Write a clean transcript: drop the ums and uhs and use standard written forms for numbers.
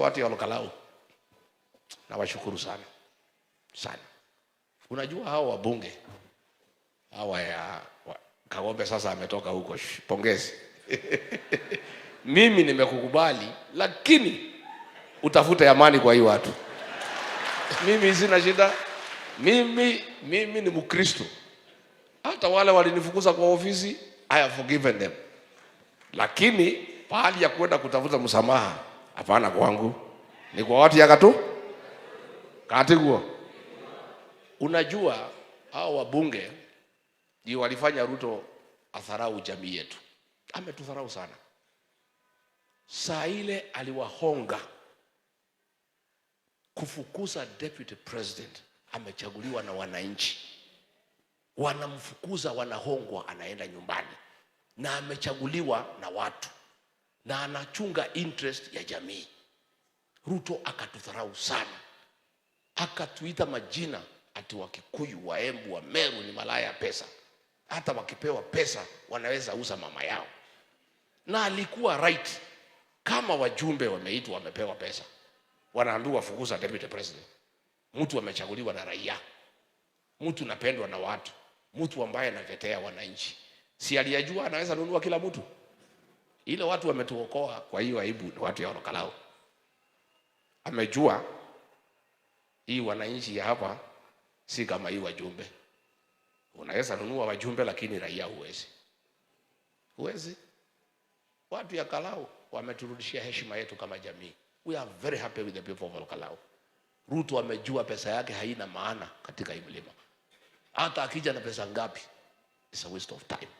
watu ya Olkalau nawashukuru sana sana. Unajua hao wabunge hawa ya Kagombe sasa ametoka huko, pongezi. Mimi nimekukubali, lakini utafute amani kwa hii watu. Mimi sina shida. Mimi ni Mkristo. Hata wale walinifukuza kwa ofisi, I have forgiven them. Lakini pahali ya kwenda kutafuta msamaha, hapana kwangu. Ni kwa watu ya Katiguo. Unajua hao wabunge ndio walifanya Ruto atharau jamii yetu. Ametudharau sana. Saa ile aliwahonga kufukuza deputy president, amechaguliwa na wananchi. Wanamfukuza, wanahongwa, anaenda nyumbani. Na amechaguliwa na watu. Na anachunga interest ya jamii. Ruto akatudharau sana. Akatuita majina ati Wakikuyu, Waembu, Wameru ni malaya pesa. Hata wakipewa pesa wanaweza uza mama yao. Na alikuwa right. Kama wajumbe wameitwa wamepewa pesa, wanaambiwa wafukuza deputy president. Mtu amechaguliwa na raia, mtu napendwa na watu, mtu ambaye anatetea wananchi. Si aliyajua anaweza nunua kila mtu? Ile watu wametuokoa kwa hiyo aibu ni watu ya Olkalau. Amejua hii wananchi ya hapa si kama hii wajumbe. Unaweza nunua wajumbe lakini raia huwezi. Huwezi. Watu ya Kalau wameturudishia heshima yetu kama jamii. We are very happy with the people of Olkalau. Ruto amejua pesa yake haina maana katika hii mlima. Hata akija na pesa ngapi, it's a waste of time.